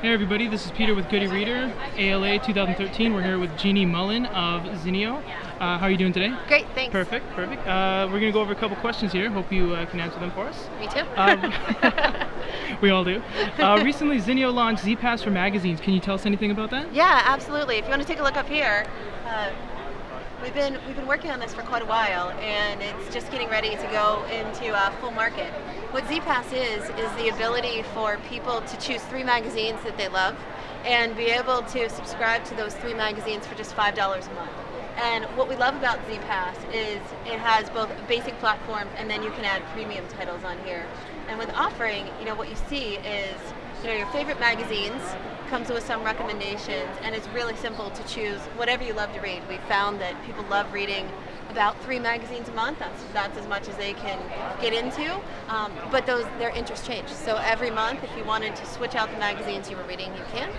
Hey everybody, this is Peter with Goody Reader, ALA 2013. We're here with Jeannie Mullen of Zinio. How are you doing today? Great, thanks. Perfect. We're going to go over a couple questions here. Hope you can answer them for us. Me too. We all do. Recently, Zinio launched Z-pass for magazines. Can you tell us anything about that? Yeah, absolutely. If you want to take a look up here, we've been working on this for quite a while, and it's just getting ready to go into full market. What Z-pass is the ability for people to choose 3 magazines that they love and be able to subscribe to those 3 magazines for just $5 a month. And what we love about Z-pass is it has both a basic platform and then you can add premium titles on here. And with offering, what you see is your favorite magazines comes with some recommendations, and it's really simple to choose whatever you love to read. We found that people love reading about 3 magazines a month. That's as much as they can get into, but their interests change. So every month, if you wanted to switch out the magazines you were reading, you can.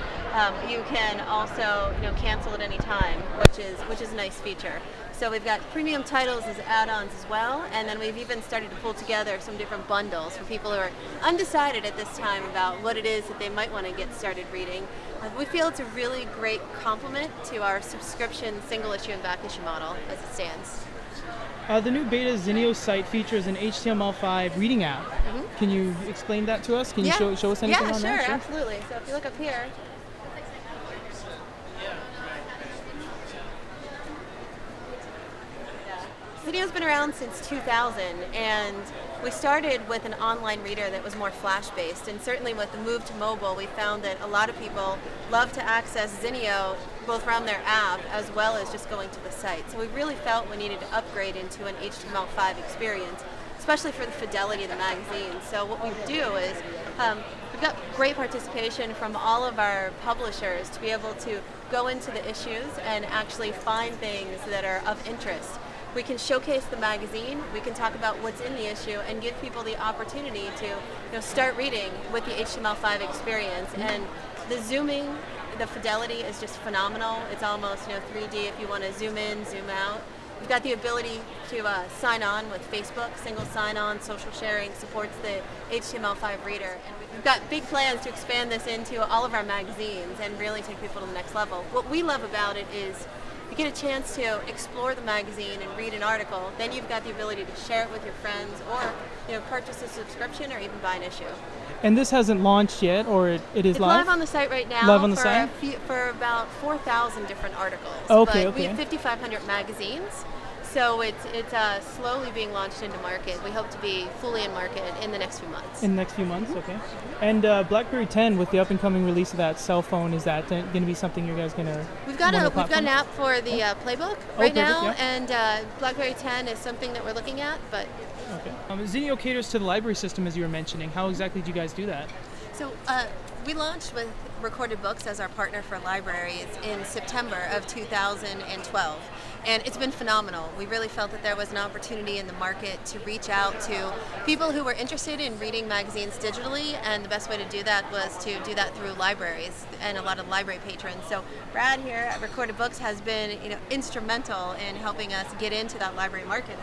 You can also cancel at any time, which is a nice feature. So we've got premium titles as add-ons as well, and then we've even started to pull together some different bundles for people who are undecided at this time about what it is that they might want to get started reading. We feel it's a really great complement to our subscription single issue and back issue model as it stands. The new beta Zinio site features an HTML5 reading app. Mm-hmm. Can you explain that to us? Can you show us anything on that? Yeah, sure, absolutely. So if you look up here, Zinio's been around since 2000, and we started with an online reader that was more flash-based, and certainly with the move to mobile, we found that a lot of people love to access Zinio both from their app as well as just going to the site. So we really felt we needed to upgrade into an HTML5 experience, especially for the fidelity of the magazine. So what we do is we've got great participation from all of our publishers to be able to go into the issues and actually find things that are of interest. We can showcase the magazine, we can talk about what's in the issue, and give people the opportunity to start reading with the HTML5 experience. And the zooming, the fidelity is just phenomenal. It's almost 3D if you want to zoom in, zoom out. We've got the ability to sign on with Facebook, single sign-on, social sharing, supports the HTML5 reader. And we've got big plans to expand this into all of our magazines and really take people to the next level. What we love about it is you get a chance to explore the magazine and read an article, then you've got the ability to share it with your friends or purchase a subscription or even buy an issue. And this hasn't launched yet, or it is it's live? Live on the site right now. Live on the site? For about 4,000 different articles. Okay. We have 5,500 magazines. So it's slowly being launched into market. We hope to be fully in market in the next few months. In the next few months, okay. And BlackBerry 10, with the up-and-coming release of that cell phone, is that going to be something you guys going to? We've got an app for the Playbook right now, yeah. And BlackBerry 10 is something that we're looking at. But okay. Zinio caters to the library system, as you were mentioning. How exactly do you guys do that? So we launched with Recorded Books as our partner for libraries in September of 2012. And it's been phenomenal. We really felt that there was an opportunity in the market to reach out to people who were interested in reading magazines digitally, and the best way to do that was to do that through libraries and a lot of library patrons. So Brad here at Recorded Books has been instrumental in helping us get into that library market.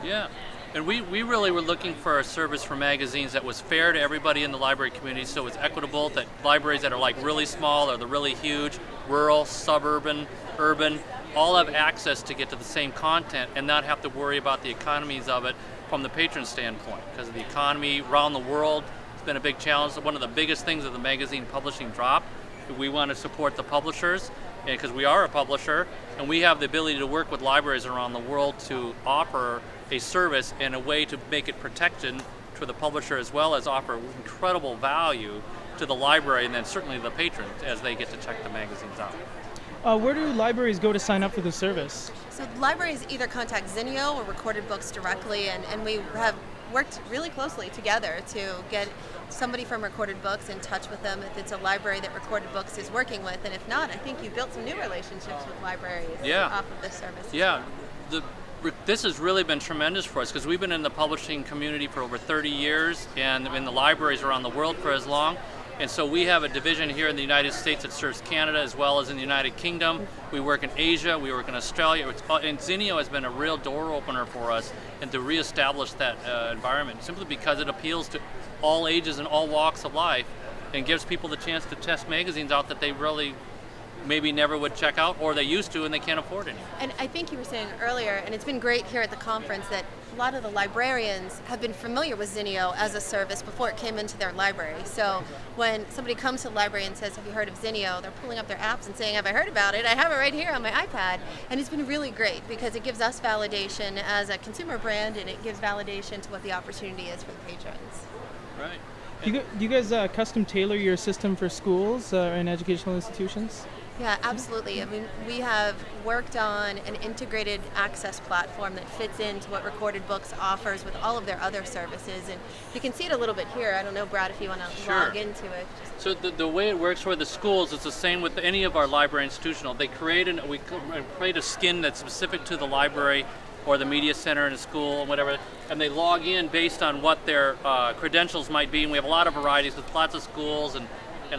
Yeah. And we really were looking for a service for magazines that was fair to everybody in the library community, so it's equitable, that libraries that are like really small or the really huge, rural, suburban, urban, all have access to get to the same content and not have to worry about the economies of it from the patron standpoint. Because of the economy around the world, it's been a big challenge. One of the biggest things of the magazine publishing drop, we want to support the publishers, because we are a publisher, and we have the ability to work with libraries around the world to offer a service and a way to make it protected for the publisher, as well as offer incredible value to the library and then certainly the patrons as they get to check the magazines out. Where do libraries go to sign up for the service? So libraries either contact Zinio or Recorded Books directly, and we have worked really closely together to get somebody from Recorded Books in touch with them if it's a library that Recorded Books is working with, and if not, I think you've built some new relationships with libraries off of this service. Yeah, this has really been tremendous for us because we've been in the publishing community for over 30 years and in the libraries around the world for as long. And so we have a division here in the United States that serves Canada as well as in the United Kingdom. We work in Asia, we work in Australia, and Zinio has been a real door opener for us and to reestablish that environment, simply because it appeals to all ages and all walks of life. and gives people the chance to test magazines out that they really maybe never would check out, or they used to and they can't afford any. And I think you were saying earlier, and it's been great here at the conference, that a lot of the librarians have been familiar with Zinio as a service before it came into their library. So when somebody comes to the library and says, have you heard of Zinio? They're pulling up their apps and saying, have I heard about it? I have it right here on my iPad. And it's been really great because it gives us validation as a consumer brand, and it gives validation to what the opportunity is for the patrons. Right. Do you guys custom tailor your system for schools and educational institutions? Yeah, absolutely. I mean, we have worked on an integrated access platform that fits into what Recorded Books offers with all of their other services. And you can see it a little bit here. I don't know, Brad, if you want to log into it. So the way it works for the schools is the same with any of our library institutional. They create we create a skin that's specific to the library or the media center in a school or whatever, and they log in based on what their credentials might be. And we have a lot of varieties with lots of schools, and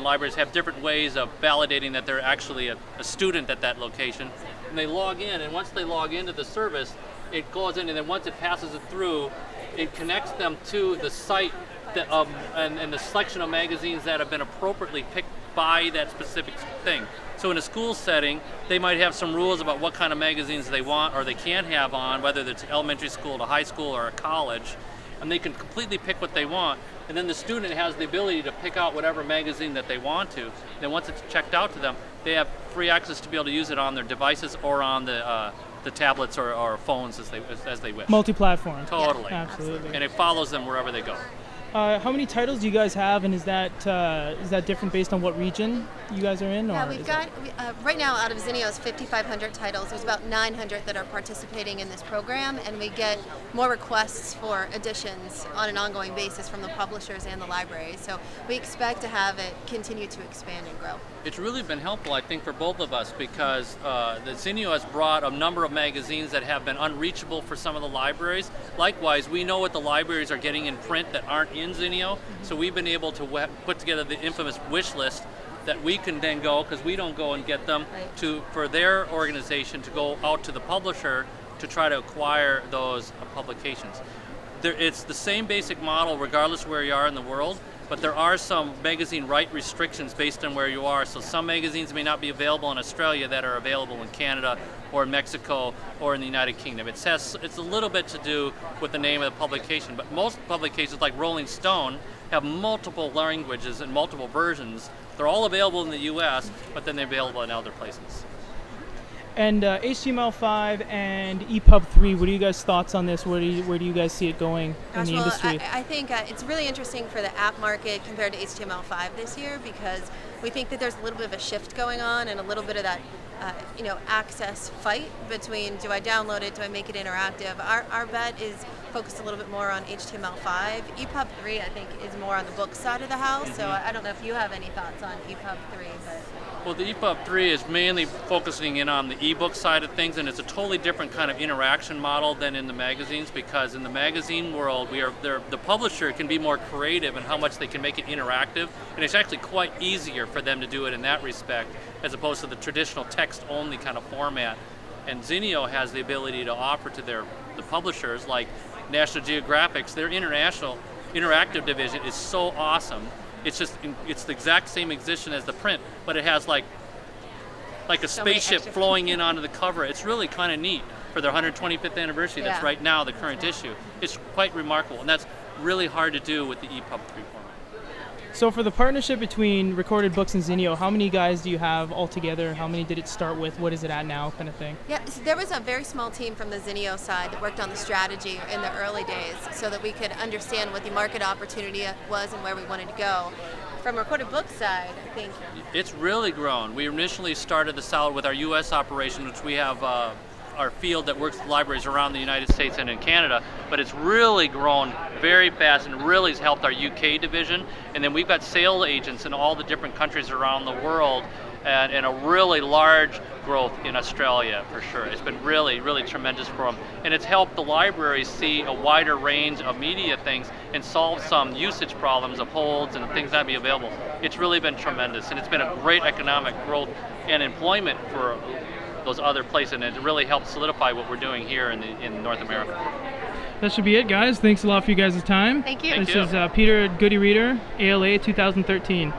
libraries have different ways of validating that they're actually a student at that location. And they log in, and once they log into the service, it goes in, and then once it passes it through, it connects them to the site and the selection of magazines that have been appropriately picked by that specific thing. So in a school setting, they might have some rules about what kind of magazines they want or they can't have on, whether it's elementary school to high school or a college, and they can completely pick what they want. And then the student has the ability to pick out whatever magazine that they want to. Then once it's checked out to them, they have free access to be able to use it on their devices or on the tablets or phones as they wish. Multi-platform. Totally. Yeah, absolutely. And it follows them wherever they go. How many titles do you guys have, and is that different based on what region you guys are in? Yeah, we've got, right now out of Zinio's 5,500 titles, there's about 900 that are participating in this program, and we get more requests for editions on an ongoing basis from the publishers and the libraries. So we expect to have it continue to expand and grow. It's really been helpful, I think, for both of us because the Zinio has brought a number of magazines that have been unreachable for some of the libraries. Likewise, we know what the libraries are getting in print that aren't in Zinio, so we've been able to put together the infamous wish list that we can then go, because we don't go and get them, for their organization to go out to the publisher to try to acquire those publications. It's the same basic model regardless of where you are in the world, but there are some magazine right restrictions based on where you are. So some magazines may not be available in Australia that are available in Canada or in Mexico or in the United Kingdom. It's a little bit to do with the name of the publication, but most publications like Rolling Stone have multiple languages and multiple versions. They're all available in the US, but then they're available in other places. And HTML5 and EPUB 3, what are you guys' thoughts on this? Where do you guys see it going in the industry? I think it's really interesting for the app market compared to HTML5 this year, because we think that there's a little bit of a shift going on and a little bit of that access fight between, do I download it, do I make it interactive? Our bet is focused a little bit more on HTML5. EPUB 3, I think, is more on the book side of the house, so I don't know if you have any thoughts on EPUB 3. Well, the EPUB 3 is mainly focusing in on the ebook side of things, and it's a totally different kind of interaction model than in the magazines, because in the magazine world, the publisher can be more creative in how much they can make it interactive, and it's actually quite easier for them to do it in that respect, as opposed to the traditional text-only kind of format. And Zinio has the ability to offer to the publishers, like National Geographic's, their international interactive division is so awesome. It's the exact same existence as the print, but it has like a spaceship flowing in onto the cover. It's really kind of neat for their 125th anniversary. That's right now the current issue. It's quite remarkable, and that's really hard to do with the EPUB 3 format. So for the partnership between Recorded Books and Zinio, how many guys do you have altogether? How many did it start with? What is it at now, kind of thing? Yeah, so there was a very small team from the Zinio side that worked on the strategy in the early days so that we could understand what the market opportunity was and where we wanted to go. From Recorded Books side, I think it's really grown. We initially started this out with our U.S. operation, which we have our field that works with libraries around the United States and in Canada, but it's really grown very fast and really has helped our UK division. And then we've got sales agents in all the different countries around the world, and a really large growth in Australia for sure. It's been really, really tremendous for them. And it's helped the libraries see a wider range of media things and solve some usage problems of holds and things that be available. It's really been tremendous, and it's been a great economic growth and employment for those other places, and it really helps solidify what we're doing here in North America. that should be it, guys. Thanks a lot for you guys' time. Thank you. This Thank you. is Peter, Goody Reader, ALA 2013.